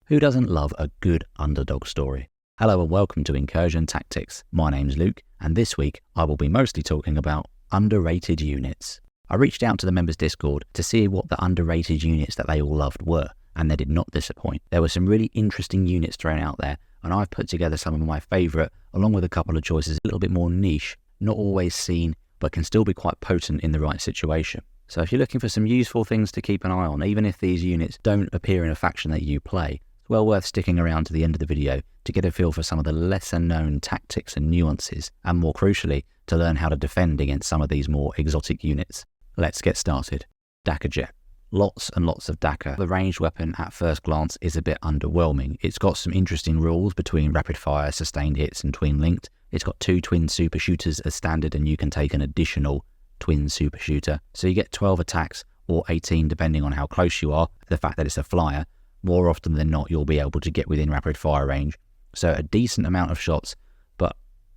Who doesn't love a good underdog story? Hello and welcome to Incursion Tactics. My name's Luke, and this week I will be mostly talking about underrated units. I reached out to the members Discord to see what the underrated units that they all loved were, and they did not disappoint. There were some really interesting units thrown out there, and I've put together some of my favourite, along with a couple of choices a little bit more niche, not always seen, but can still be quite potent in the right situation. So if you're looking for some useful things to keep an eye on, even if these units don't appear in a faction that you play, it's well worth sticking around to the end of the video to get a feel for some of the lesser known tactics and nuances, and more crucially, to learn how to defend against some of these more exotic units. Let's get started. Dakka Jet. Lots and lots of Dakka. The ranged weapon at first glance is a bit underwhelming. It's got some interesting rules between rapid fire, sustained hits and twin linked. It's got 2 twin super shooters as standard, and you can take an additional twin super shooter. So you get 12 attacks or 18 depending on how close you are. The fact that it's a flyer, more often than not you'll be able to get within rapid fire range. So a decent amount of shots, but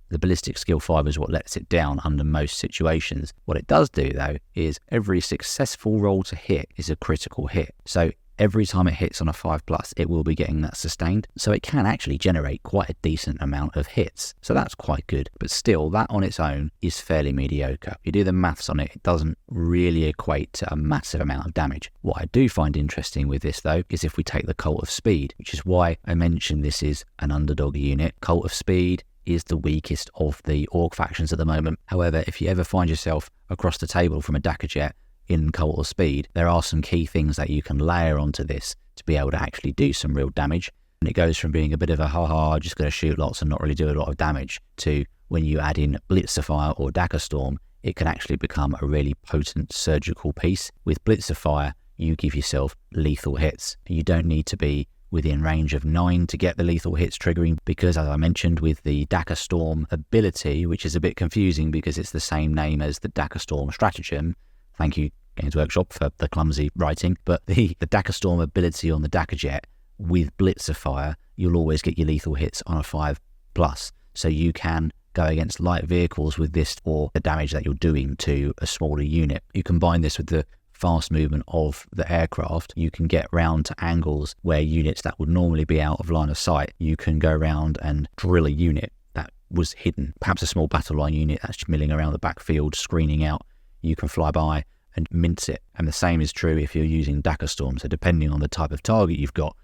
the ballistic skill 5 is what lets it down under most situations. What it does do though is every successful roll to hit is a critical hit. So every time it hits on a 5+, it will be getting that sustained. So it can actually generate quite a decent amount of hits. So that's quite good. But still, that on its own is fairly mediocre. If you do the maths on it, it doesn't really equate to a massive amount of damage. What I do find interesting with this though, is if we take the Cult of Speed, which is why I mentioned this is an underdog unit. Cult of Speed is the weakest of the Orc factions at the moment. However, if you ever find yourself across the table from a Dakka Jet in Cult of Speed, there are some key things that you can layer onto this to be able to actually do some real damage. And it goes from being a bit of a just going to shoot lots and not really do a lot of damage, to when you add in Blitzerfire or Dagger Storm, it can actually become a really potent surgical piece. With Blitzerfire, you give yourself lethal hits. You don't need to be within range of 9 to get the lethal hits triggering, because as I mentioned with the Dagger Storm ability, which is a bit confusing because it's the same name as the Dagger Storm stratagem. Thank you, Games Workshop, for the clumsy writing. But the Dagger Storm ability on the Dakka Jet with Blitzerfire, you'll always get your lethal hits on a 5+. So you can go against light vehicles with this for the damage that you're doing to a smaller unit. You combine this with the fast movement of the aircraft, you can get round to angles where units that would normally be out of line of sight, you can go around and drill a unit that was hidden. Perhaps a small battle line unit that's milling around the backfield, screening out. You can fly by and mince it. And the same is true if you're using Dagger Storm. So depending on the type of target you've got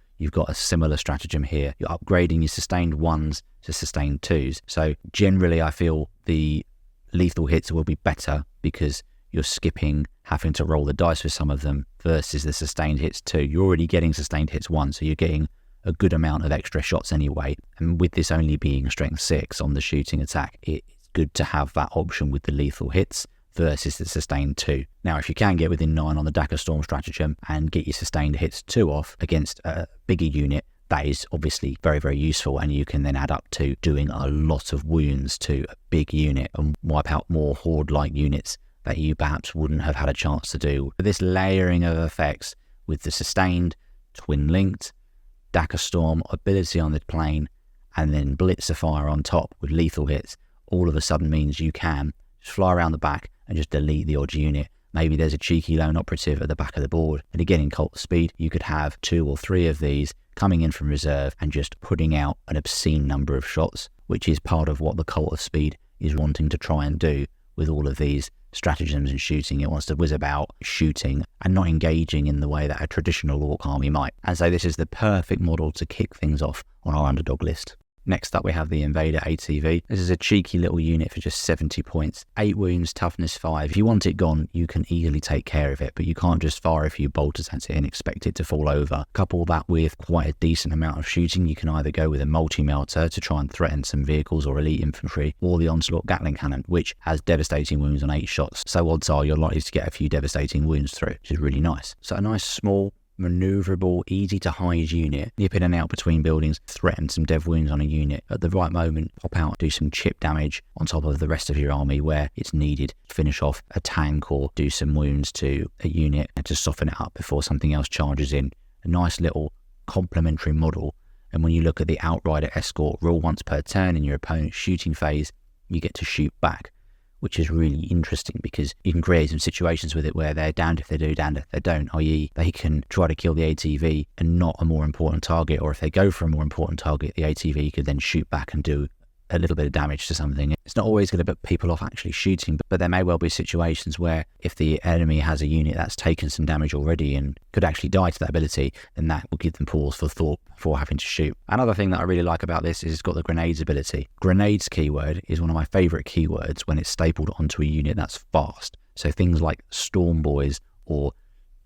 a similar stratagem here. You're upgrading your sustained 1s to sustained 2s. So generally I feel the lethal hits will be better because you're skipping having to roll the dice with some of them versus the sustained hits 2. You're already getting sustained hits 1, so you're getting a good amount of extra shots anyway. And with this only being strength 6 on the shooting attack, it's good to have that option with the lethal hits versus the sustained 2. Now, if you can get within 9 on the Dagger Storm stratagem and get your sustained hits 2 off against a bigger unit, that is obviously very, very useful, and you can then add up to doing a lot of wounds to a big unit and wipe out more horde-like units that you perhaps wouldn't have had a chance to do. This layering of effects with the sustained, twin-linked, Dagger Storm ability on the plane, and then Blitzerfire on top with lethal hits, all of a sudden means you can just fly around the back and just delete the odd unit. Maybe there's a cheeky lone operative at the back of the board, and again in Cult of Speed you could have 2 or 3 of these coming in from reserve and just putting out an obscene number of shots, which is part of what the Cult of Speed is wanting to try and do with all of these stratagems and shooting. It wants to whiz about shooting and not engaging in the way that a traditional Orc army might. And so this is the perfect model to kick things off on our underdog list. Next up we have the Invader ATV. This is a cheeky little unit for just 70 points. 8 wounds, toughness 5. If you want it gone, you can easily take care of it, but you can't just fire a few bolters at it and expect it to fall over. Couple that with quite a decent amount of shooting. You can either go with a multi-melter to try and threaten some vehicles or elite infantry, or the Onslaught Gatling Cannon, which has devastating wounds on 8 shots. So odds are you're likely to get a few devastating wounds through, which is really nice. So a nice small, maneuverable, easy to hide unit. Nip in and out between buildings, threaten some dev wounds on a unit. At the right moment, pop out, do some chip damage on top of the rest of your army where it's needed. Finish off a tank or do some wounds to a unit and to soften it up before something else charges in. A nice little complementary model. And when you look at the Outrider Escort, roll once per turn in your opponent's shooting phase, you get to shoot back, which is really interesting because you can create some situations with it where they're damned if they do, damned if they don't, i.e. they can try to kill the ATV and not a more important target, or if they go for a more important target, the ATV could then shoot back and do a little bit of damage to something. It's not always going to put people off actually shooting, but there may well be situations where if the enemy has a unit that's taken some damage already and could actually die to that ability, then that will give them pause for thought before having to shoot. Another thing that I really like about this is it's got the grenades ability. Grenades keyword is one of my favorite keywords when it's stapled onto a unit that's fast. So things like Storm Boys or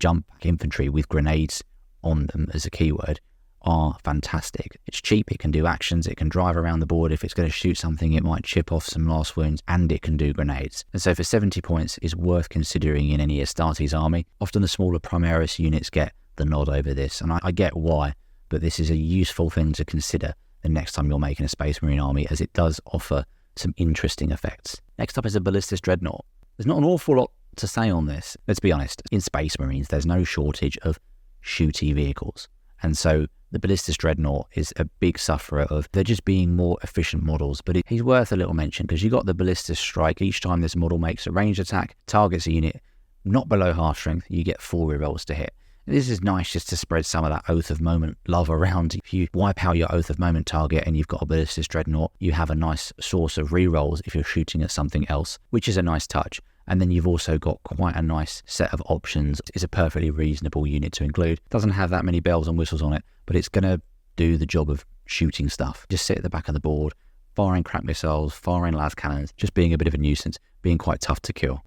jump back infantry with grenades on them as a keyword are fantastic. It's cheap, it can do actions, it can drive around the board. If it's going to shoot something, it might chip off some last wounds, and it can do grenades. And so for 70 points is worth considering in any Astartes army. Often the smaller Primaris units get the nod over this, and I get why, but this is a useful thing to consider the next time you're making a Space Marine army, as it does offer some interesting effects. Next up is a Ballistus Dreadnought. There's not an awful lot to say on this. Let's be honest, in Space Marines there's no shortage of shooty vehicles, and so the Ballistus Dreadnought is a big sufferer of there just being more efficient models, but he's worth a little mention because you got the Ballistus Strike. Each time this model makes a ranged attack, targets a unit not below half strength, you get 4 rerolls to hit. This is nice just to spread some of that Oath of Moment love around. If you wipe out your Oath of Moment target and you've got a Ballistus Dreadnought, you have a nice source of rerolls if you're shooting at something else, which is a nice touch. And then you've also got quite a nice set of options. It's a perfectly reasonable unit to include. Doesn't have that many bells and whistles on it, but it's going to do the job of shooting stuff. Just sit at the back of the board, firing crack missiles, firing las cannons, just being a bit of a nuisance, being quite tough to kill.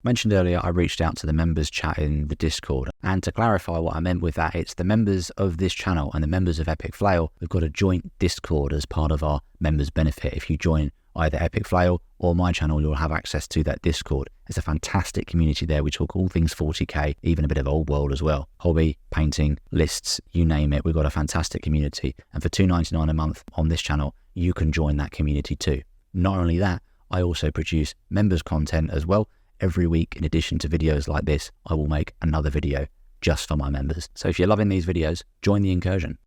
Mentioned earlier, I reached out to the members chat in the Discord, and to clarify what I meant with that, it's the members of this channel and the members of Epic Flail. We've got a joint Discord as part of our members benefit. If you join either Epic Flail or my channel, you'll have access to that Discord. It's a fantastic community there. We talk all things 40k, even a bit of old world as well. Hobby, painting, lists, you name it. We've got a fantastic community. And for $2.99 a month on this channel, you can join that community too. Not only that, I also produce members content as well. Every week, in addition to videos like this, I will make another video just for my members. So if you're loving these videos, join the Incursion.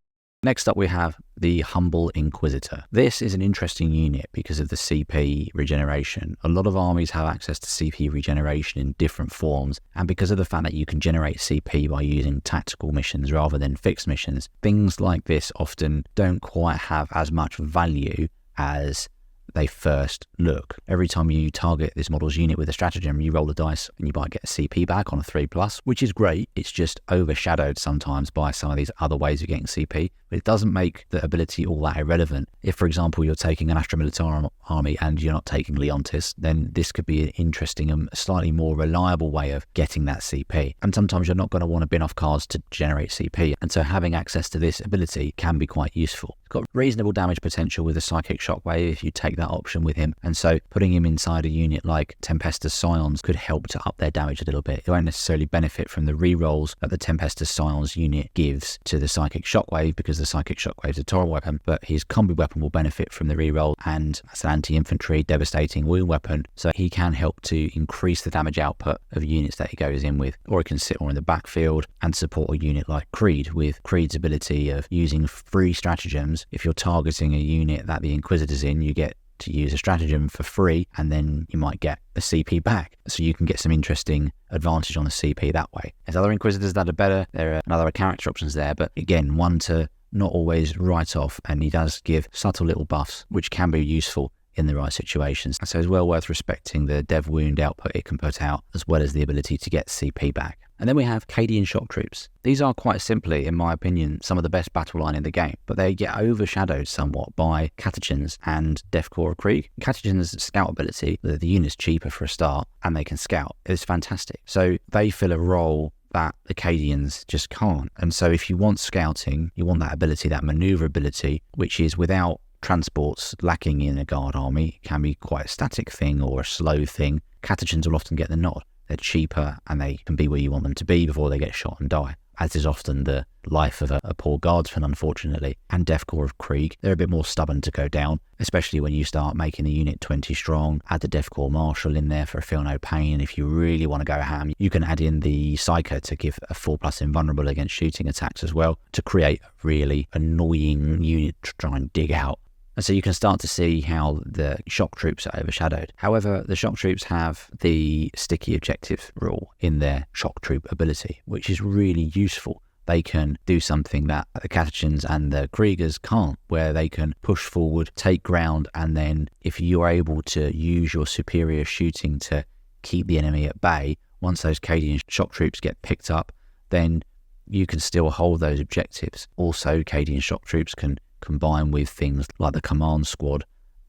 Next up, we have the Humble Inquisitor. This is an interesting unit because of the CP regeneration. A lot of armies have access to CP regeneration in different forms, and because of the fact that you can generate CP by using tactical missions rather than fixed missions, things like this often don't quite have as much value as they first look. Every time you target this model's unit with a stratagem, you roll the dice and you might get a CP back on a 3+, which is great. It's just overshadowed sometimes by some of these other ways of getting CP, but it doesn't make the ability all that irrelevant. If, for example, you're taking an Astra Militarum army and you're not taking Leontis, then this could be an interesting and slightly more reliable way of getting that CP. And sometimes you're not going to want to bin off cards to generate CP, and so having access to this ability can be quite useful. It's got reasonable damage potential with a Psychic Shockwave if you take that option with him, and so putting him inside a unit like Tempestus Scions could help to up their damage a little bit. It won't necessarily benefit from the rerolls that the Tempestus Scions unit gives to the Psychic Shockwave because the Psychic Shockwave is a Torrent weapon, but his combi weapon will benefit from the reroll, and as an anti-infantry devastating wound weapon, so he can help to increase the damage output of units that he goes in with. Or he can sit more in the backfield and support a unit like Creed with Creed's ability of using free stratagems. If you're targeting a unit that the Inquisitor's in, you get to use a stratagem for free, and then you might get a CP back. So you can get some interesting advantage on the CP that way. There's other Inquisitors that are better. There are other character options there, but again, one to not always write off, and he does give subtle little buffs, which can be useful in the right situations. So it's well worth respecting the dev wound output it can put out, as well as the ability to get CP back. And then we have Cadian Shock Troops. These are quite simply, in my opinion, some of the best battle line in the game, but they get overshadowed somewhat by Catechins and Deathcore of Krieg. Catechin's scout ability, the unit's cheaper for a start, and they can scout, is fantastic. So they fill a role that the Cadians just can't. And so if you want scouting, you want that ability, that maneuverability, which is without transports lacking in a guard army. It can be quite a static thing or a slow thing. Catechins will often get the nod. They're cheaper and they can be where you want them to be before they get shot and die, as is often the life of a poor guardsman, unfortunately. And Deathcore of Krieg, they're a bit more stubborn to go down, especially when you start making the unit 20 strong. Add the Deathcore Marshal in there for a feel no pain, and if you really want to go ham, you can add in the Psyker to give a 4+ invulnerable against shooting attacks as well, to create a really annoying unit to try and dig out. And so you can start to see how the shock troops are overshadowed. However, the shock troops have the sticky objective rule in their shock troop ability, which is really useful. They can do something that the Catachans and the Kriegers can't, where they can push forward, take ground, and then if you're able to use your superior shooting to keep the enemy at bay, once those Cadian shock troops get picked up, then you can still hold those objectives. Also, Cadian shock troops can combine with things like the command squad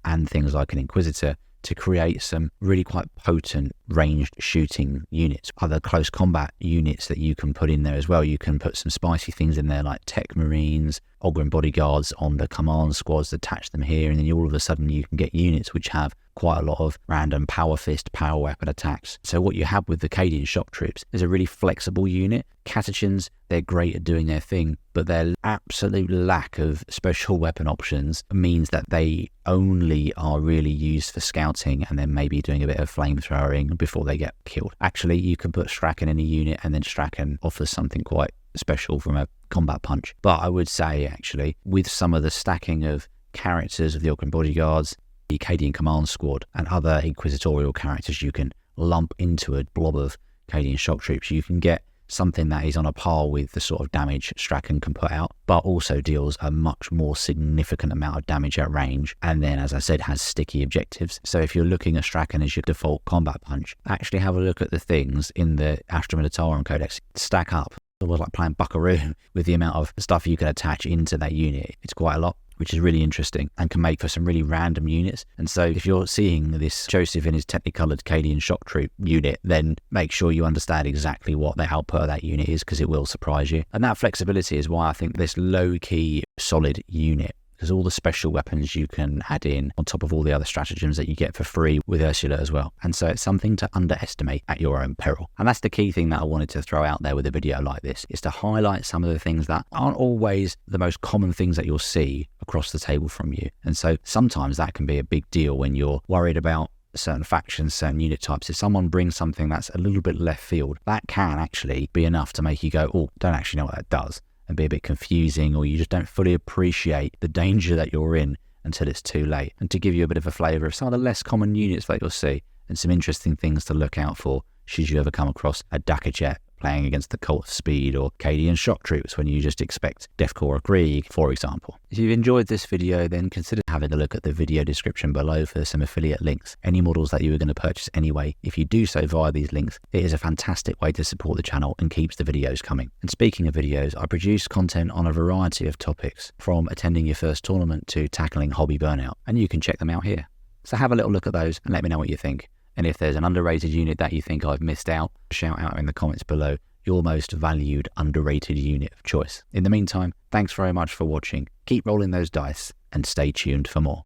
and things like an Inquisitor to create some really quite potent ranged shooting units. Other close combat units that you can put in there as well. You can put some spicy things in there like Tech Marines, Ogryn bodyguards on the command squads, attach them here, and then all of a sudden you can get units which have quite a lot of random power fist, power weapon attacks. So what you have with the Cadian shock troops is a really flexible unit. Catachans, they're great at doing their thing, but their absolute lack of special weapon options means that they only are really used for scouting and then maybe doing a bit of flamethrowing before they get killed. Actually, you can put Strachan in a unit and then Strachan offers something quite special from a combat punch. But I would say, actually, with some of the stacking of characters of the Ogryn bodyguards, the Cadian command squad, and other inquisitorial characters you can lump into a blob of Cadian shock troops, you can get something that is on a par with the sort of damage Strachan can put out, but also deals a much more significant amount of damage at range, and then, as I said, has sticky objectives. So if you're looking at Strachan as your default combat punch, actually have a look at the things in the Astra Militarum Codex stack up. It was like playing Buckaroo with the amount of stuff you can attach into that unit. It's quite a lot, which is really interesting and can make for some really random units. And so if you're seeing this Joseph in his technicolored Cadian shock troop unit, then make sure you understand exactly what the output of that unit is, because it will surprise you. And that flexibility is why I think this low-key solid unit, because all the special weapons you can add in on top of all the other stratagems that you get for free with Ursula as well. And so it's something to underestimate at your own peril. And that's the key thing that I wanted to throw out there with a video like this, is to highlight some of the things that aren't always the most common things that you'll see across the table from you. And so sometimes that can be a big deal when you're worried about certain factions, certain unit types. If someone brings something that's a little bit left field, that can actually be enough to make you go, oh, don't actually know what that does, and be a bit confusing, or you just don't fully appreciate the danger that you're in until it's too late. And to give you a bit of a flavour of some of the less common units that you'll see and some interesting things to look out for should you ever come across a Dakajet playing against the Cult of Speed or Cadian shock troops when you just expect Deathcore or Krieg, for example. If you've enjoyed this video, then consider having a look at the video description below for some affiliate links. Any models that you were going to purchase anyway, if you do so via these links, it is a fantastic way to support the channel and keeps the videos coming. And speaking of videos, I produce content on a variety of topics, from attending your first tournament to tackling hobby burnout, and you can check them out here. So have a little look at those and let me know what you think. And if there's an underrated unit that you think I've missed out, shout out in the comments below your most valued underrated unit of choice. In the meantime, thanks very much for watching. Keep rolling those dice and stay tuned for more.